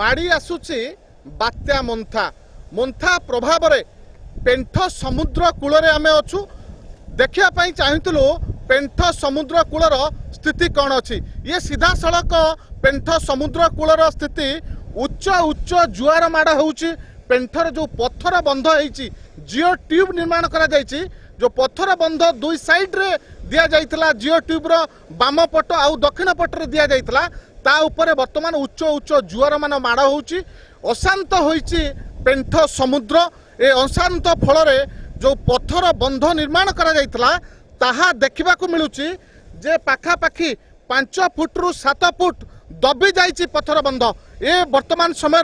माड़ी आसुची बात्या मंथा मंथा प्रभाव रे पेंठ समुद्र कूल रे आमे अछु देखिया पई चाहितलु पेंठ समुद्र कूलर स्थिति कौन अच्छी ये सीधा सड़क पेंठ समुद्र कूलर स्थिति उच्च उच्च जुआर माड़ होउची पेंठर जो पत्थर बंध होईची जिओ ट्यूब निर्माण करा जायची जो पत्थर बंध दुई साइड रे दिया जाइतला जिओ ट्यूब रो बाम पट आउ दक्षिण पट रे दिया जाइतला ता ऊपर वर्तमान उच्च उच्च जुआर मान माड़ होउची अशांत होईची पेंठ समुद्र ए अशांत फल रे जो पत्थर बंध निर्माण करा जाइतला ताहा देखा मिलूची जे पाखापाखि 5 फुट रु 7 फुट दबी जाइची पत्थर बंध ए वर्तमान समय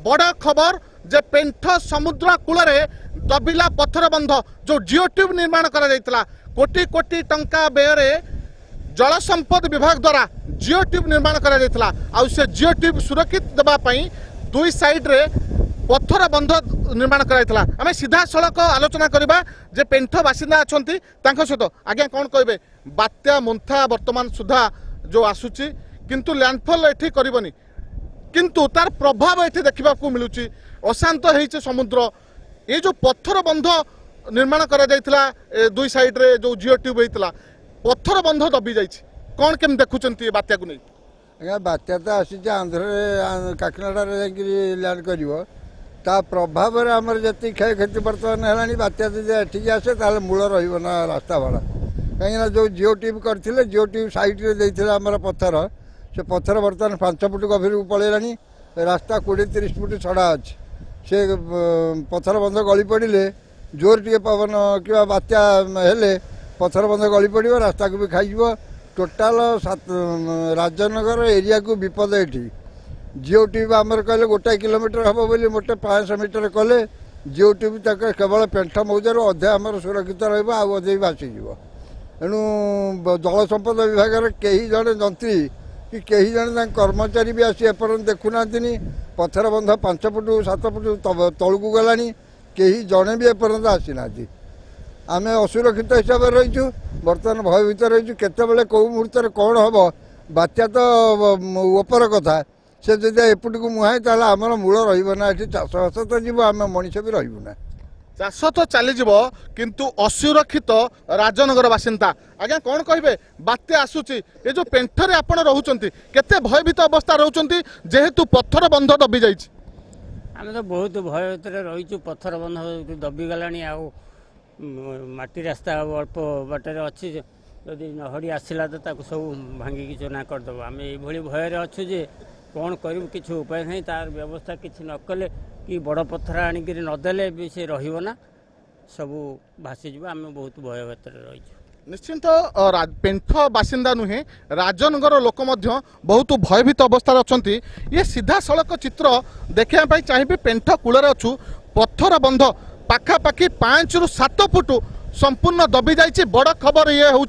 बड़ खबर जे पेंठ समुद्र कूल रे दबिला पत्थर बंध जो जिओ ट्यूब निर्माण करा जाइतला कोटी कोटी टंका व्यय जल संपद विभाग द्वारा जिओ ट्यूब निर्माण करा जाइतला आ से जिओ ट्यूब सुरक्षित देबा पई दुई साइड रे पत्थर बंध निर्माण कराइतला आमे सीधा सड़क आलोचना करबा जे पेंठ बासिंदा अछंती तांको सहित आज्ञा कोन कहबे बात्या मंथा वर्तमान सुधा जो आसुची किंतु लैंडफॉल एठी करबनी किंतु तार प्रभाव एठी देखिबा को मिलुची अशांत हेइचे समुद्र ए जो पत्थर बंध निर्माण करा जाइतला दुई साइड रे जो जिओ ट्यूब हेइतला पत्थर बंध दबी जाइछि कोन केम देखुचंती बात्या को नै आज्ञा बात्या तो आसी आंध्र काकिनाडा रे लैंड करिवो ता प्रभाव रे हमर जति क्षय क्षति बर्तमान है बात्या ठीक आसे ताले मूल रहा रास्ता भाड़ा कहीं जो जिओ ट्यूब करते जिओ ट्यूब साइड रे देइथिला हमर पत्थर से पत्थर बर्तमान 5 फुट गभीर को पड़ेलानी रास्ता 20-30 फुट छड़ा अच्छे से पत्थर बंध गली पड़े जोर टे पवन कि बात्या हेले पत्थर बंध गली पड़ो रास्ता को भी खाई टोटाल राजनगर एरिया को विपद एटी जिओ ट्यूब आमर कहले 1 किलोमीटर हम बोली मोटे 500 मीटर कले जिओ ट्यूब तक केवल पेंठ मौजार अधे आमर सुरक्षित रही भासीज एणु जल संपद विभाग कई जड़े जंत्री कि कई जड़े कर्मचारी भी आसी एपर्यंत देखुना पत्थर बंध 5 फुट 7 फुट तलू गला कहीं जड़े भी एपर्यंत आसी ना आम असुरक्षित हिसाब से रहीचु बर्तमान भयभीत रहीचु केतबेले कौ मुहूर्त कौन हम बात्या तो ऊपर कथा से जब एपट को मुहाए ताला आमर मूल रहा चाषबास तो जीव आम मनीष भी रही चाष तो चली किंतु असुरक्षित राजनगर बासिंदा आज्ञा कौन कहे बात्या आसूची ये जो पेंठरे आपण रोचंती केते भयभीत अवस्था रोचंती जेहेतु पत्थर बंध दबी जाइछि आम तो बहुत भय भीतर रहीचु पत्थर बंध दबी गलानी आ माटी रास्ता अल्प बाटर अच्छी जदि नहड़ी आसला तो सब भांगिकी चोना करदेव आम ये भय अच्छु जे कौन करूँ किसी उपाय नहीं तार व्यवस्था किसी न कले कि बड़ पत्थर आणिक नदेले भी से रहा सब भासीज आम बहुत भय भीतर रही निश्चिंत पेंठ बासिंदा नुहे राजनगर लोक बहुत भयभीत अवस्था अच्छा ये सीधा सड़क चित्र देखा चाहिए पेंठ कूल अच्छु पत्थर बंध पाखापाखि 5 रु 7 फुट संपूर्ण दबी जाइए बड़ खबर ये हूँ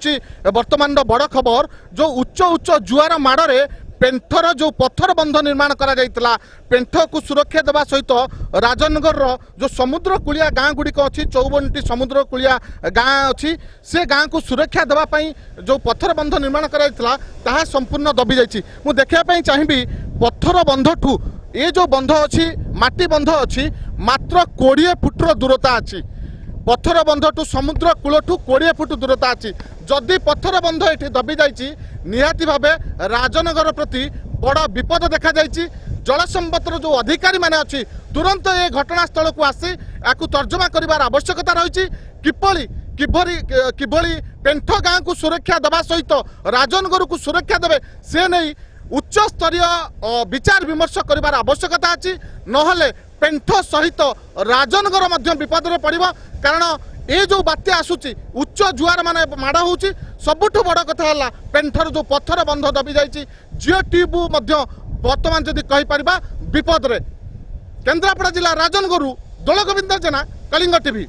वर्तमान बड़ खबर जो उच्च उच्च जुआर माड़े पेंठर जो पत्थर बंध निर्माण करा जाइतला पेंठ को सुरक्षा देवा सहित राजनगर जो समुद्र कूलिया गाँ गुड़िक अच्छी 54टी समुद्र कूलिया गाँ अच्छी से गाँ को सुरक्षा देवाई जो पत्थर बंध निर्माण करा ताहा संपूर्ण दबी जाइए मु देखापी चाहिए पत्थर बंध ठू ये जो बंध अच्छी माटी बंध अच्छी मात्र 20 फुटर दूरता अच्छी पत्थर बंध टू समुद्र कूल ठू 20 फुट दूरता अच्छी जदि पत्थर बंध ये दबी जाइए निहाती भावे राजनगर प्रति बड़ विपद देखा जाइए जल संपदर जो अधिकारी माने अच्छी तुरंत ये घटनास्थल को आसी या तर्जमा करार आवश्यकता रही किभली पेंठ गाँ को सुरक्षा देवा सहित राजनगर को सुरक्षा देवे से नहीं उच्च स्तरीय विचार विमर्श करार आवश्यकता अच्छी नहले पेंठ सहित राजनगर विपद में पड़ो कारण ये जो बात्या आसूची उच्च जुआर माने माड़ होउची सबुठु बड़ कथा है पेंठर जो पत्थर बंध दबी जाइए जिओ ट्यूब वर्तमान जदि कही परिबा विपद रे केन्द्रापड़ा जिला राजनगर दोल गोविंद जेना कलिंग टीवी।